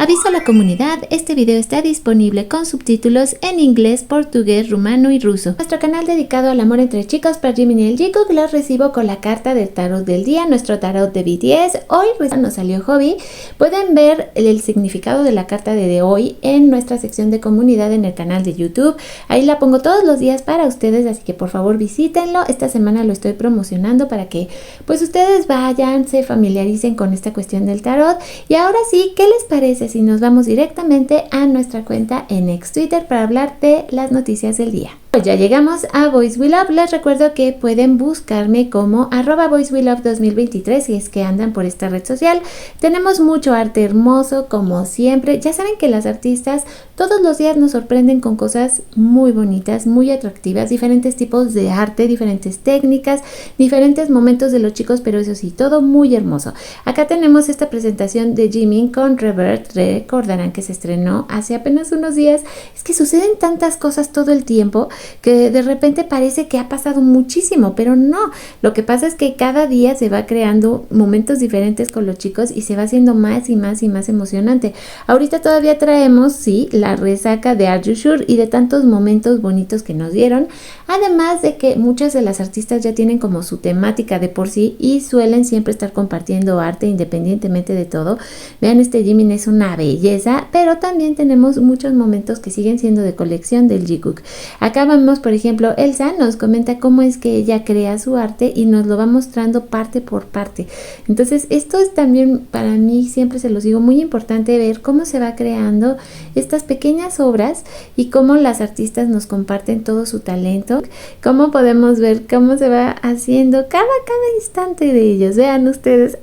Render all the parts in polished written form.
Aviso a la comunidad, este video está disponible con subtítulos en inglés, portugués, rumano y ruso. Nuestro canal dedicado al amor entre chicos para Jimin y el Jungkook los recibo con la carta del tarot del día, nuestro tarot de BTS. Hoy nos salió Hobby. Pueden ver el significado de la carta de hoy en nuestra sección de comunidad en el canal de YouTube. Ahí la pongo todos los días para ustedes, así que por favor visítenlo. Esta semana lo estoy promocionando para que pues ustedes vayan, se familiaricen con esta cuestión del tarot. Y ahora sí, ¿qué les parece si nos vamos directamente a nuestra cuenta en ex Twitter para hablar de las noticias del día? Pues ya llegamos a Boys We Love. Les recuerdo que pueden buscarme como @BoysWeLove2023 si es que andan por esta red social. Tenemos mucho arte hermoso como siempre. Ya saben que las artistas todos los días nos sorprenden con cosas muy bonitas, muy atractivas, diferentes tipos de arte, diferentes técnicas, diferentes momentos de los chicos, pero eso sí, todo muy hermoso. Acá tenemos esta presentación de Jimin con Revert. Recordarán que se estrenó hace apenas unos días. Es que suceden tantas cosas todo el tiempo que de repente parece que ha pasado muchísimo, pero no. Lo que pasa es que cada día se va creando momentos diferentes con los chicos y se va haciendo más y más y más emocionante. Ahorita todavía traemos, sí, la resaca de Are You Sure y de tantos momentos bonitos que nos dieron, además de que muchas de las artistas ya tienen como su temática de por sí y suelen siempre estar compartiendo arte independientemente de todo. Vean, este Jimin es una belleza, pero también tenemos muchos momentos que siguen siendo de colección del Jungkook. Acá vemos, por ejemplo, Elsa nos comenta cómo es que ella crea su arte y nos lo va mostrando parte por parte. Entonces, esto es también para mí, siempre se los digo, muy importante ver cómo se va creando estas pequeñas obras y cómo las artistas nos comparten todo su talento, cómo podemos ver cómo se va haciendo cada instante de ellos. Vean ustedes,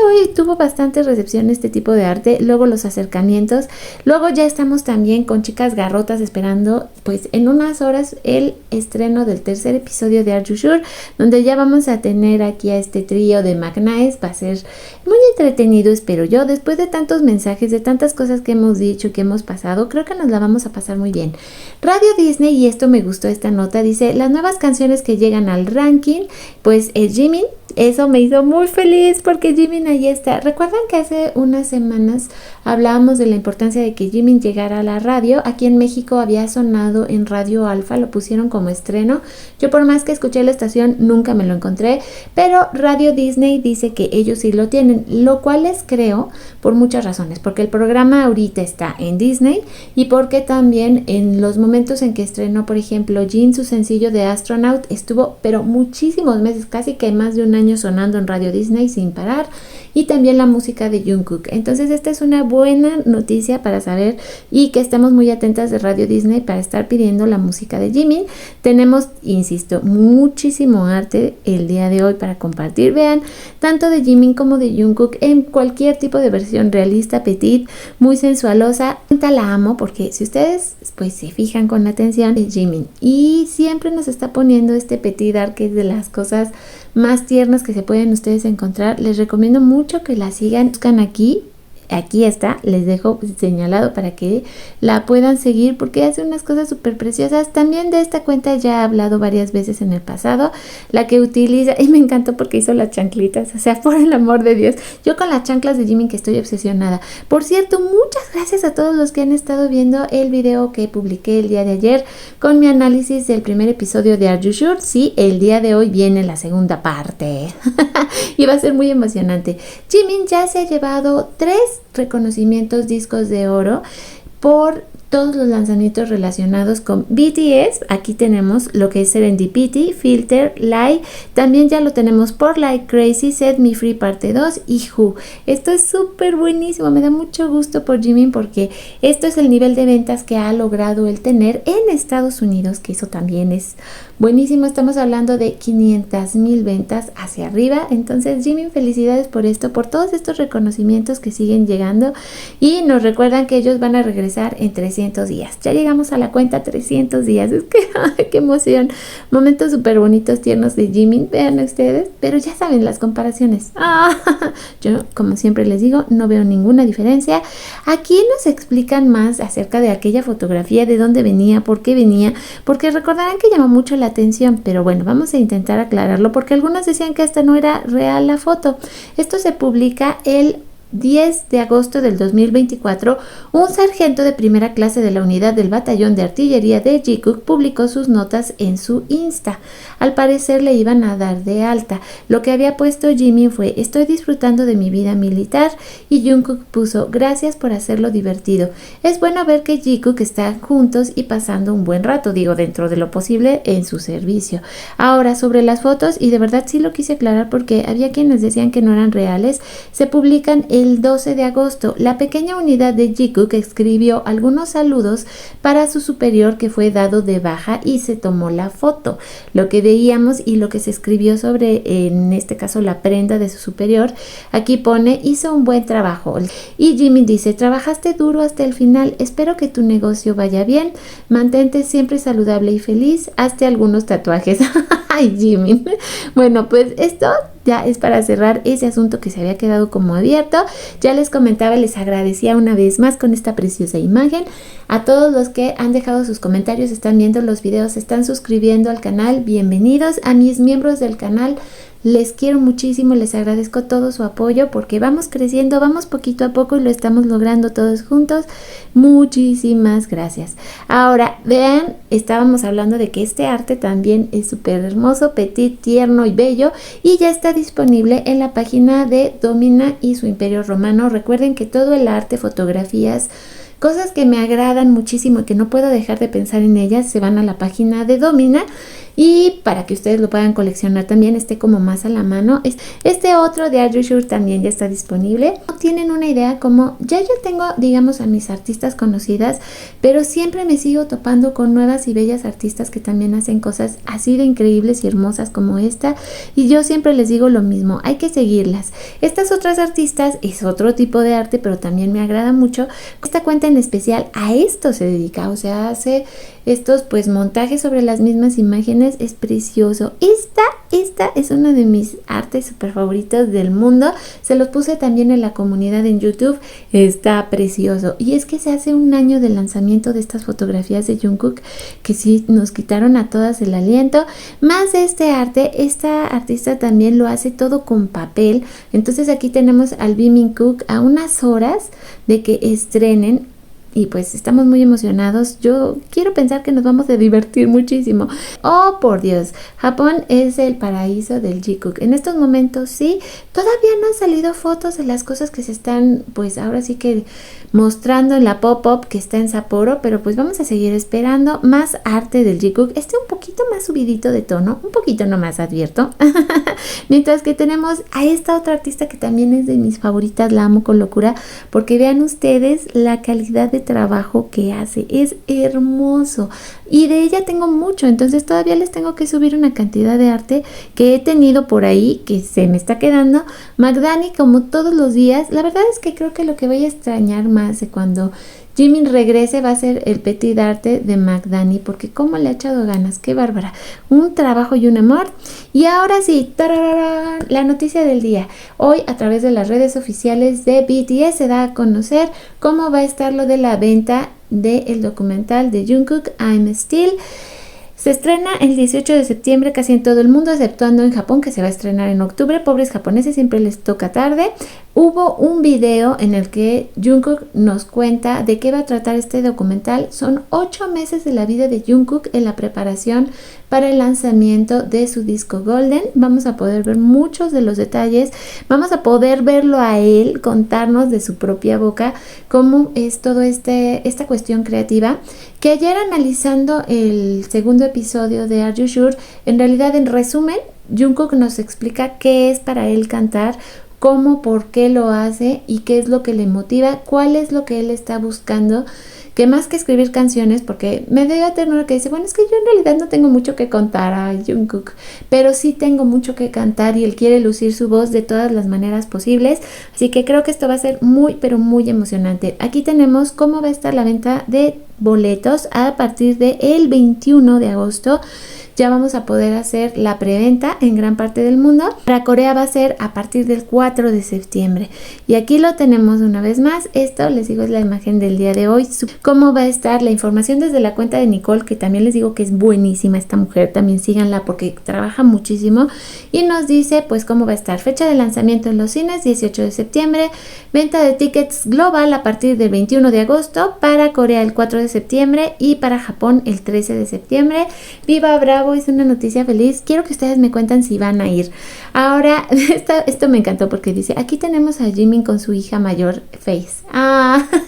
hoy tuvo bastante recepción este tipo de arte, luego los acercamientos, luego ya estamos también con Chicas Garrotas esperando pues en unas horas el estreno del tercer episodio de Are You Sure, donde ya vamos a tener aquí a este trío de Magnaes. Va a ser muy entretenido, espero yo, después de tantos mensajes, de tantas cosas que hemos dicho, que hemos pasado, creo que nos la vamos a pasar muy bien. Radio Disney, y esto me gustó esta nota, dice, las nuevas canciones que llegan al ranking, pues es Jimin. Eso me hizo muy feliz porque Jimin ahí está. ¿Recuerdan que hace unas semanas hablábamos de la importancia de que Jimin llegara a la radio? Aquí en México había sonado en Radio Alfa, lo pusieron como estreno. Yo por más que escuché la estación nunca me lo encontré, pero Radio Disney dice que ellos sí lo tienen, lo cual les creo por muchas razones, porque el programa ahorita está en Disney y porque también en los momentos en que estrenó, por ejemplo, Jin, su sencillo de Astronaut, estuvo pero muchísimos meses, casi que más de un año sonando en Radio Disney sin parar, y también la música de Jungkook. Entonces esta es una buena noticia para saber y que estemos muy atentas de Radio Disney para estar pidiendo la música de Jimin. Tenemos, insisto, muchísimo arte el día de hoy para compartir. Vean, tanto de Jimin como de Jungkook en cualquier tipo de versión realista, petit, muy sensualosa. La amo porque si ustedes pues se fijan con atención, es Jimin y siempre nos está poniendo este petit art, que es de las cosas más tiernas que se pueden ustedes encontrar. Les recomiendo mucho que la sigan. Buscan aquí está, les dejo señalado para que la puedan seguir porque hace unas cosas súper preciosas. También de esta cuenta ya he hablado varias veces en el pasado, la que utiliza, y me encantó porque hizo las chanclitas, o sea, por el amor de Dios, yo con las chanclas de Jimin que estoy obsesionada. Por cierto, muchas gracias a todos los que han estado viendo el video que publiqué el día de ayer con mi análisis del primer episodio de Are You Sure. Sí, el día de hoy viene la segunda parte y va a ser muy emocionante. Jimin ya se ha llevado 3 reconocimientos discos de oro por todos los lanzamientos relacionados con BTS. Aquí tenemos lo que es Serendipity, Filter, Lie. También ya lo tenemos por Like Crazy, Set Me Free parte 2 y Who. Esto es súper buenísimo. Me da mucho gusto por Jimin porque esto es el nivel de ventas que ha logrado él tener en Estados Unidos, que eso también es buenísimo. Estamos hablando de 500,000 ventas hacia arriba. Entonces, Jimin, felicidades por esto, por todos estos reconocimientos que siguen llegando. Y nos recuerdan que ellos van a regresar en 300 días. Ya llegamos a la cuenta 300 días. Es que, ¡ay, qué emoción! Momentos súper bonitos, tiernos de Jimin. Vean ustedes. Pero ya saben las comparaciones. Yo, como siempre les digo, no veo ninguna diferencia. Aquí nos explican más acerca de aquella fotografía, de dónde venía, por qué venía, porque recordarán que llamó mucho la atención, pero bueno, vamos a intentar aclararlo porque algunos decían que esta no era real la foto. Esto se publica el 10 de agosto del 2024, un sargento de primera clase de la unidad del batallón de artillería de Jikook publicó sus notas en su Insta. Al parecer le iban a dar de alta. Lo que había puesto Jimin fue: estoy disfrutando de mi vida militar, y Jungkook puso: gracias por hacerlo divertido. Es bueno ver que Jikook están juntos y pasando un buen rato, digo, dentro de lo posible en su servicio. Ahora, sobre las fotos, y de verdad sí lo quise aclarar porque había quienes decían que no eran reales, se publican el 12 de agosto. La pequeña unidad de Jikook escribió algunos saludos para su superior que fue dado de baja y se tomó la foto. Lo que veíamos y lo que se escribió sobre, en este caso, la prenda de su superior, aquí pone: hizo un buen trabajo. Y Jimin dice: trabajaste duro hasta el final, espero que tu negocio vaya bien, mantente siempre saludable y feliz, hazte algunos tatuajes. Ay, Jimin. Bueno, pues esto ya es para cerrar ese asunto que se había quedado como abierto. Ya les comentaba, les agradecía una vez más con esta preciosa imagen. A todos los que han dejado sus comentarios, están viendo los videos, se están suscribiendo al canal, bienvenidos. A mis miembros del canal, les quiero muchísimo, les agradezco todo su apoyo porque vamos creciendo, vamos poquito a poco y lo estamos logrando todos juntos. Muchísimas gracias. Ahora, vean, estábamos hablando de que este arte también es súper hermoso, petit, tierno y bello, y ya está disponible en la página de Domina y su Imperio Romano. Recuerden que todo el arte, fotografías, cosas que me agradan muchísimo y que no puedo dejar de pensar en ellas, se van a la página de Domina, y para que ustedes lo puedan coleccionar también, esté como más a la mano. Este otro de Are You Sure también ya está disponible. No tienen una idea, como ya yo tengo, digamos, a mis artistas conocidas, pero siempre me sigo topando con nuevas y bellas artistas que también hacen cosas así de increíbles y hermosas como esta, y yo siempre les digo lo mismo: hay que seguirlas. Estas otras artistas es otro tipo de arte, pero también me agrada mucho. Esta cuenta en especial a esto se dedica, o sea, hace estos pues montajes sobre las mismas imágenes. Es precioso. Esta es uno de mis artes super favoritos del mundo. Se los puse también en la comunidad en YouTube. Está precioso. Y es que se hace un año del lanzamiento de estas fotografías de Jungkook, que sí nos quitaron a todas el aliento. Más de este arte, esta artista también lo hace todo con papel. Entonces aquí tenemos al Beaming Cook a unas horas de que estrenen. Y pues estamos muy emocionados. Yo quiero pensar que nos vamos a divertir muchísimo. Oh, por Dios, Japón es el paraíso del Jikook. En estos momentos sí, todavía no han salido fotos de las cosas que se están, pues ahora sí que mostrando en la pop-up que está en Sapporo, pero pues vamos a seguir esperando más arte del Jikook. Un poquito más subidito de tono, un poquito nomás, advierto. Mientras que tenemos a esta otra artista que también es de mis favoritas, la amo con locura, porque vean ustedes la calidad de trabajo que hace, es hermoso, y de ella tengo mucho, entonces todavía les tengo que subir una cantidad de arte que he tenido por ahí que se me está quedando. Magdani, como todos los días, la verdad es que creo que lo que voy a extrañar más de cuando Jimin regrese va a ser el petit arte de Magdani, porque como le ha echado ganas, qué bárbara, un trabajo y un amor. Y ahora sí, ¡tararara!, la noticia del día. Hoy, a través de las redes oficiales de BTS, se da a conocer cómo va a estar lo de la venta del documental de Jungkook, I'm Still. Se estrena el 18 de septiembre casi en todo el mundo, exceptuando en Japón, que se va a estrenar en octubre. Pobres japoneses, siempre les toca tarde. Hubo un video en el que Jungkook nos cuenta de qué va a tratar este documental. Son 8 meses de la vida de Jungkook en la preparación para el lanzamiento de su disco Golden. Vamos a poder ver muchos de los detalles, vamos a poder verlo a él contarnos de su propia boca cómo es todo esta cuestión creativa, que ayer, analizando el segundo episodio de Are You Sure, en realidad, en resumen, Jungkook nos explica qué es para él cantar, cómo, por qué lo hace y qué es lo que le motiva, cuál es lo que él está buscando, que más que escribir canciones, porque me dio ternura que dice, bueno, es que yo en realidad no tengo mucho que contar a Jungkook, pero sí tengo mucho que cantar y él quiere lucir su voz de todas las maneras posibles, así que creo que esto va a ser muy, pero muy emocionante. Aquí tenemos cómo va a estar la venta de boletos a partir del 21 de agosto. ya vamos a poder hacer la preventa en gran parte del mundo. Para Corea va a ser a partir del 4 de septiembre. Y aquí lo tenemos una vez más. Esto, les digo, es la imagen del día de hoy. Cómo va a estar la información desde la cuenta de Nicole, que también les digo que es buenísima esta mujer. También síganla porque trabaja muchísimo. Y nos dice pues cómo va a estar. Fecha de lanzamiento en los cines, 18 de septiembre. Venta de tickets global a partir del 21 de agosto. Para Corea el 4 de septiembre y para Japón el 13 de septiembre. ¡Viva Bravo! Es una noticia feliz. Quiero que ustedes me cuenten si van a ir. Ahora, esto me encantó porque dice, aquí tenemos a Jimin con su hija mayor, Face.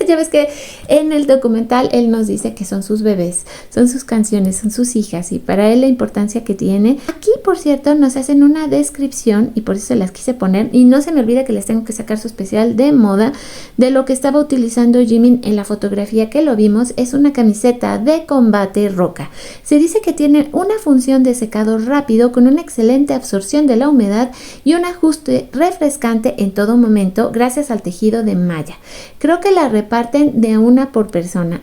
Ya ves que en el documental él nos dice que son sus bebés, son sus canciones, son sus hijas y para él la importancia que tiene. Aquí, por cierto, nos hacen una descripción y por eso se las quise poner y no se me olvida que les tengo que sacar su especial de moda de lo que estaba utilizando Jimin en la fotografía que lo vimos. Es una camiseta de combate roca. Se dice que tiene una función de secado rápido con una excelente absorción de la humedad y un ajuste refrescante en todo momento gracias al tejido de malla. Creo que la reparten de una por persona.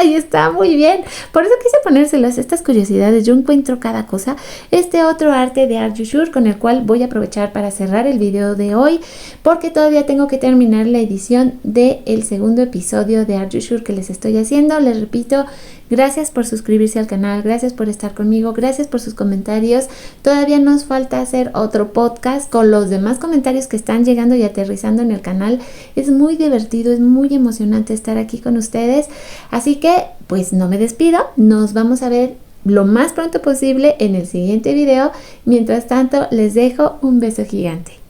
Y está muy bien. Por eso quise ponérselas estas curiosidades. Yo encuentro cada cosa. Este otro arte de Are You Sure con el cual voy a aprovechar para cerrar el video de hoy porque todavía tengo que terminar la edición del segundo episodio de Are You Sure que les estoy haciendo. Les repito, gracias por suscribirse al canal, gracias por estar conmigo, gracias por sus comentarios. Todavía nos falta hacer otro podcast con los demás comentarios que están llegando y aterrizando en el canal. Es muy divertido, es muy emocionante estar aquí con ustedes. Así que, pues no me despido, nos vamos a ver lo más pronto posible en el siguiente video. Mientras tanto, les dejo un beso gigante.